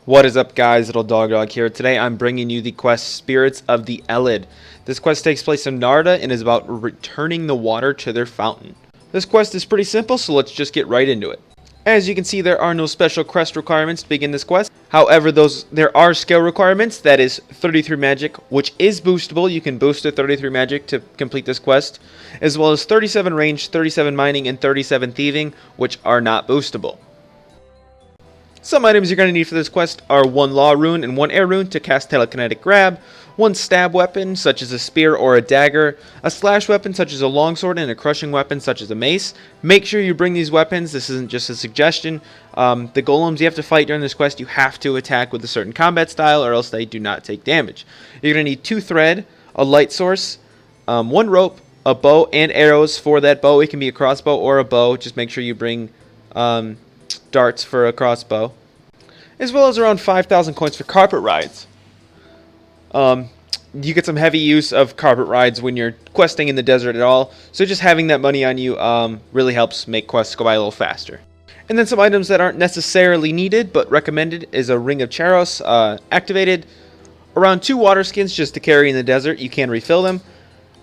What is up, guys? Lildogdog here. Today I'm bringing you the quest Spirits of the Elid. This quest takes place in Narda and is about returning the water to their fountain. This quest is pretty simple, so let's just get right into it. As you can see, there are no special quest requirements to begin this quest. However, there are skill requirements. That is 33 magic, which is boostable. You can boost to 33 magic to complete this quest, as well as 37 range, 37 mining, and 37 thieving, which are not boostable. Some items you're going to need for this quest are 1 Law Rune and 1 Air Rune to cast Telekinetic Grab, 1 Stab Weapon such as a Spear or a Dagger, a Slash Weapon such as a Longsword, and a Crushing Weapon such as a Mace. Make sure you bring these weapons. This isn't just a suggestion. The golems you have to fight during this quest, you have to attack with a certain combat style or else they do not take damage. You're going to need 2 Thread, a Light Source, 1 Rope, a bow, and arrows for that bow. It can be a crossbow or a bow. Just make sure you bring darts for a crossbow, as well as around 5,000 coins for carpet rides. You get some heavy use of carpet rides when you're questing in the desert at all, so just having that money on you really helps make quests go by a little faster. And then some items that aren't necessarily needed but recommended is a Ring of Charos activated, around 2 water skins just to carry in the desert. You can refill them,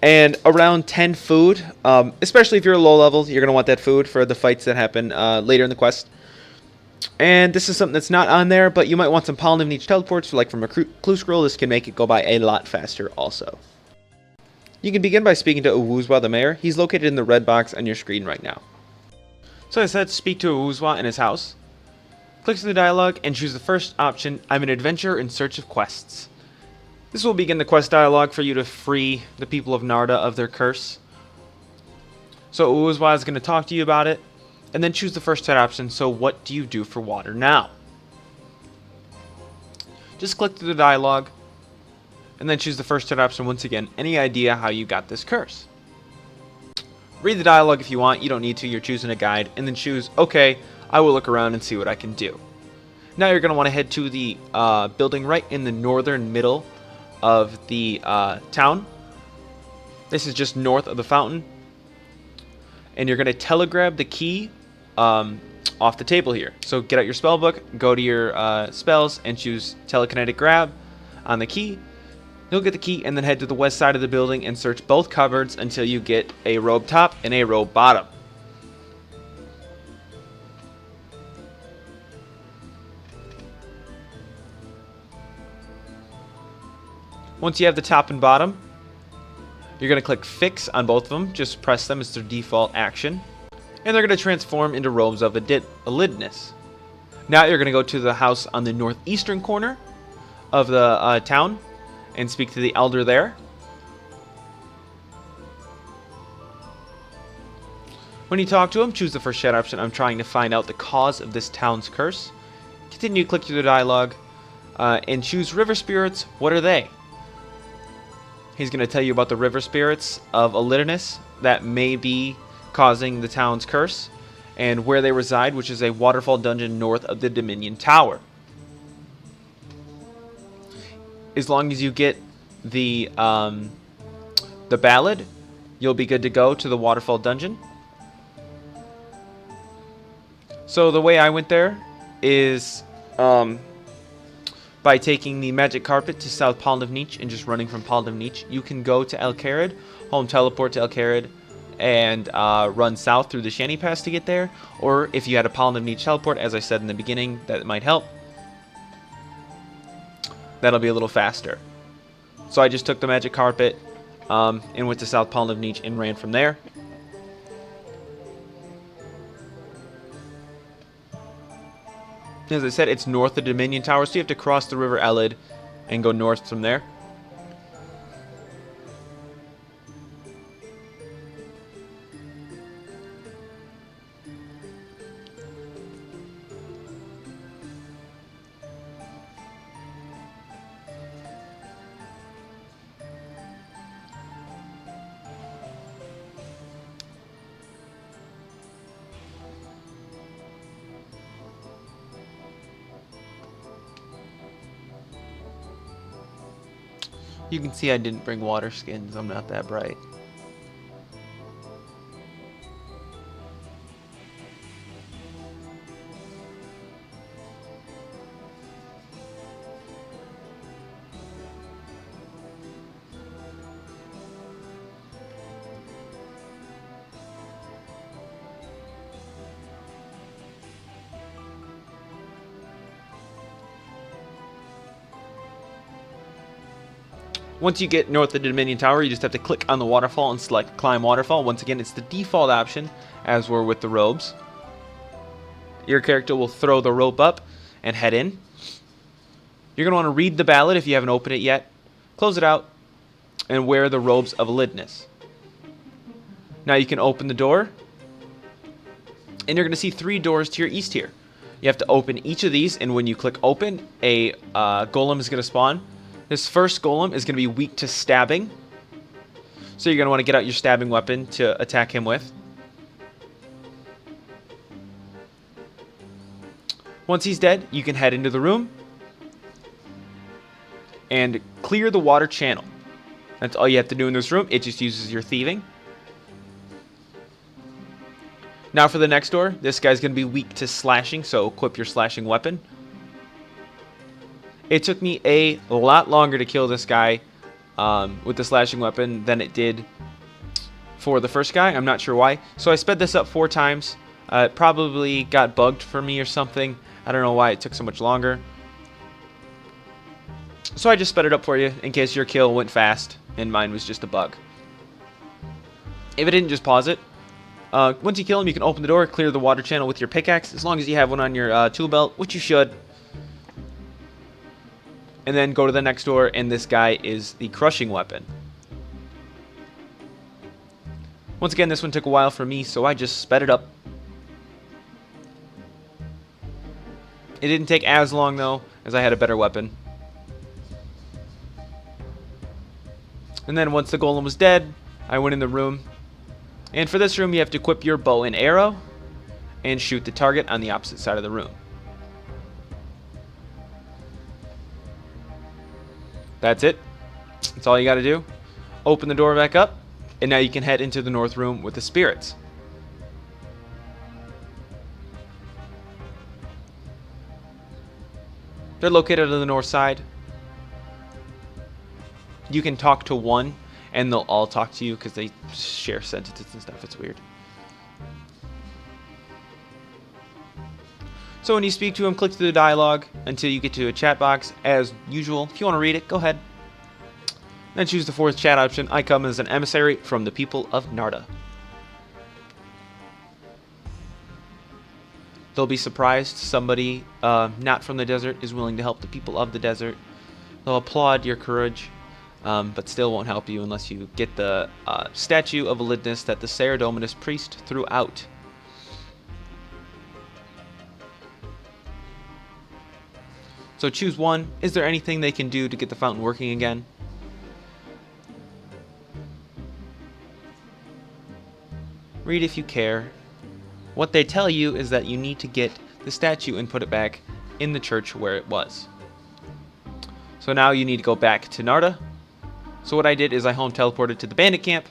and around 10 food, especially if you're low level. You're going to want that food for the fights that happen later in the quest. And this is something that's not on there, but you might want some Pollen of Niche teleports, like from a clue scroll. This can make it go by a lot faster also. You can begin by speaking to Owuzwa the mayor. He's located in the red box on your screen right now. So as I said, speak to Owuzwa in his house. Click to the dialogue and choose the first option, I'm an adventurer in search of quests. This will begin the quest dialogue for you to free the people of Narda of their curse. So Owuzwa is going to talk to you about it. And then choose the first set option, so what do you do for water now? Just click through the dialogue, and then choose the first set option once again. Any idea how you got this curse? Read the dialogue if you want, you don't need to, you're choosing a guide, and then choose, okay, I will look around and see what I can do. Now you're going to want to head to the building right in the northern middle of the town. This is just north of the fountain. And you're going to telegrab the key off the table here. So get out your spell book, go to your spells, and choose Telekinetic Grab on the key. You'll get the key and then head to the west side of the building and search both cupboards until you get a robe top and a robe bottom. Once you have the top and bottom, you're going to click Fix on both of them. Just press them as their default action. And they're going to transform into robes of Elidness. Now you're going to go to the house on the northeastern corner of the town and speak to the elder there. When you talk to him, choose the first chat option. I'm trying to find out the cause of this town's curse. Continue, click through the dialogue, and choose River Spirits. What are they? He's going to tell you about the river spirits of Elidness that may be causing the town's curse, and where they reside, which is a waterfall dungeon north of the Dominion Tower. As long as you get the ballad, you'll be good to go to the waterfall dungeon. So the way I went there is by taking the magic carpet to South Pollen of Niche and just running from Pollen of Niche. You can go to El Carid, home teleport to El Carid, and run south through the Shanty Pass to get there. Or if you had a Pollen of Niche teleport, as I said in the beginning, that might help. That'll be a little faster. So I just took the magic carpet and went to South Pollen of Niche and ran from there. As I said, it's north of Dominion Tower, so you have to cross the River Elid and go north from there. You can see I didn't bring water skins. I'm not that bright. Once you get north of the Dominion Tower, you just have to click on the waterfall and select Climb Waterfall. Once again, it's the default option, as we're with the robes. Your character will throw the rope up and head in. You're going to want to read the ballad if you haven't opened it yet. Close it out and wear the robes of Elidness. Now you can open the door, and you're going to see 3 doors to your east here. You have to open each of these, and when you click open, a golem is going to spawn. This first golem is going to be weak to stabbing, so you're going to want to get out your stabbing weapon to attack him with. Once he's dead, you can head into the room and clear the water channel. That's all you have to do in this room. It just uses your thieving. Now for the next door, this guy's going to be weak to slashing, so equip your slashing weapon. It took me a lot longer to kill this guy with the slashing weapon than it did for the first guy. I'm not sure why. So I sped this up 4 times. It probably got bugged for me or something. I don't know why it took so much longer. So I just sped it up for you in case your kill went fast and mine was just a bug. If it didn't, just pause it. Once you kill him, you can open the door, clear the water channel with your pickaxe, as long as you have one on your tool belt, which you should. And then go to the next door, and this guy is the crushing weapon. Once again, this one took a while for me, so I just sped it up. It didn't take as long, though, as I had a better weapon. And then once the golem was dead, I went in the room. And for this room, you have to equip your bow and arrow and shoot the target on the opposite side of the room. That's it. That's all you got to do. Open the door back up, and now you can head into the north room with the spirits. They're located on the north side. You can talk to one, and they'll all talk to you because they share sentences and stuff. It's weird. So when you speak to him, click through the dialogue until you get to a chat box. As usual, if you want to read it, go ahead. Then choose the 4th chat option. I come as an emissary from the people of Narda. They'll be surprised somebody not from the desert is willing to help the people of the desert. They'll applaud your courage, but still won't help you unless you get the statue of Elidness that the Saradominus priest threw out. So choose one. Is there anything they can do to get the fountain working again? Read if you care. What they tell you is that you need to get the statue and put it back in the church where it was. So now you need to go back to Narda. So what I did is I home teleported to the bandit camp.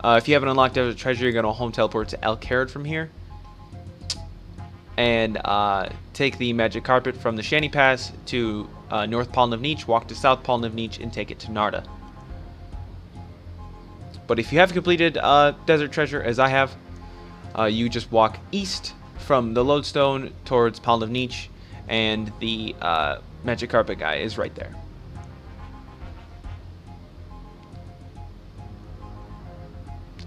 If you haven't unlocked Desert Treasure, you're going to home teleport to Alcarad from here. And take the magic carpet from the Shanty Pass to North Palnavneech, walk to South Palnavneech, and take it to Narda. But if you have completed Desert Treasure, as I have, you just walk east from the lodestone towards Palnavneech, and the magic carpet guy is right there.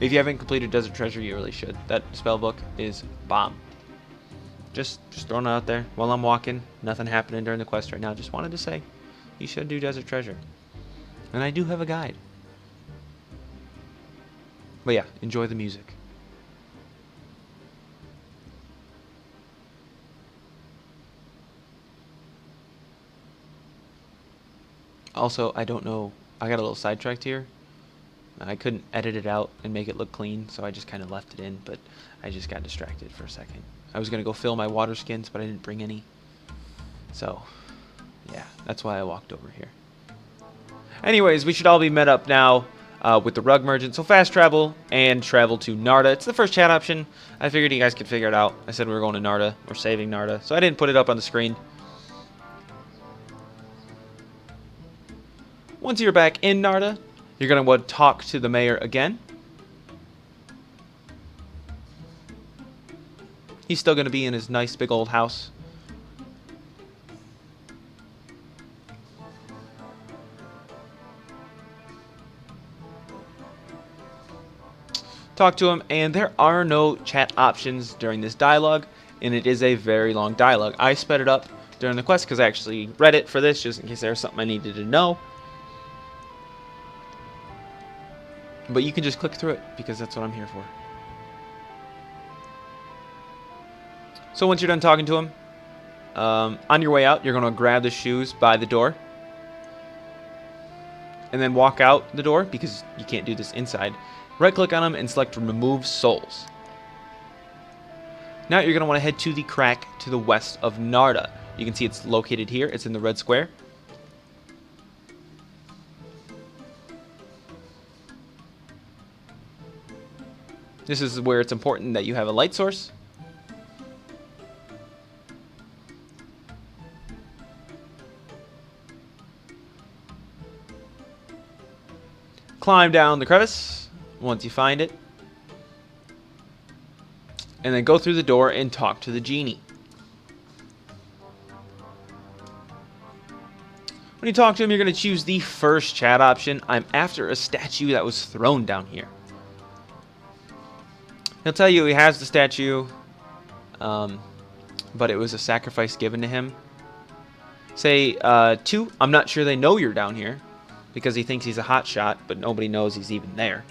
If you haven't completed Desert Treasure, you really should. That spell book is bomb. Just throwing it out there while I'm walking. Nothing happening during the quest right now. Just wanted to say, you should do Desert Treasure. And I do have a guide. But yeah, enjoy the music. Also, I don't know, I got a little sidetracked here. I couldn't edit it out and make it look clean, so I just kind of left it in, but I just got distracted for a second. I was going to go fill my water skins, but I didn't bring any. So, yeah, that's why I walked over here. Anyways, we should all be met up now with the rug merchant. So fast travel and travel to Narda. It's the first chat option. I figured you guys could figure it out. I said we were going to Narda. We're saving Narda. So I didn't put it up on the screen. Once you're back in Narda, you're going to want to talk to the mayor again. He's still going to be in his nice big old house. Talk to him, and there are no chat options during this dialogue, and it is a very long dialogue. I sped it up during the quest because I actually read it for this, just in case there was something I needed to know. But you can just click through it, because that's what I'm here for. So once you're done talking to him, on your way out, you're going to grab the shoes by the door. And then walk out the door, because you can't do this inside. Right-click on them and select Remove Souls. Now you're going to want to head to the crack to the west of Narda. You can see it's located here. It's in the red square. This is where it's important that you have a light source. Climb down the crevice once you find it. And then go through the door and talk to the genie. When you talk to him, you're going to choose the first chat option. I'm after a statue that was thrown down here. He'll tell you he has the statue, but it was a sacrifice given to him. Say 2, I'm not sure they know you're down here, because he thinks he's a hotshot, but nobody knows he's even there.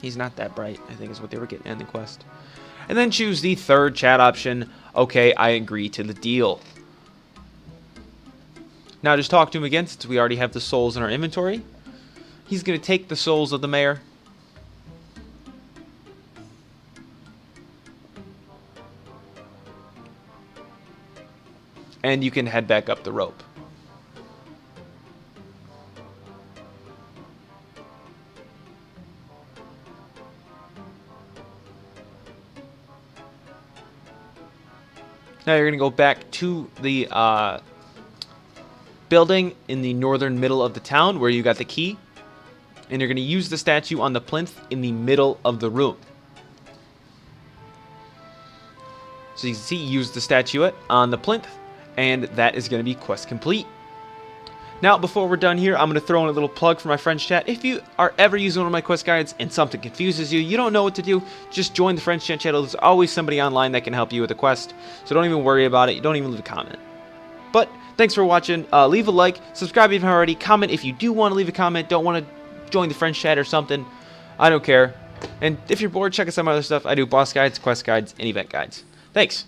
He's not that bright, I think is what they were getting in the quest. And then choose the third chat option. Okay, I agree to the deal. Now just talk to him again, since we already have the souls in our inventory. He's going to take the souls of the mayor. And you can head back up the rope. Now you're going to go back to the building in the northern middle of the town where you got the key. And you're going to use the statue on the plinth in the middle of the room. So you can see, use the statuette on the plinth. And that is going to be quest complete. Now, before we're done here, I'm going to throw in a little plug for my friends chat. If you are ever using one of my quest guides and something confuses you, you don't know what to do, just join the friends chat channel. There's always somebody online that can help you with a quest. So don't even worry about it. You don't even leave a comment. But thanks for watching. Leave a like, subscribe if you haven't already, comment if you do want to leave a comment, don't want to join the friends chat or something. I don't care. And if you're bored, check out some other stuff. I do boss guides, quest guides, and event guides. Thanks.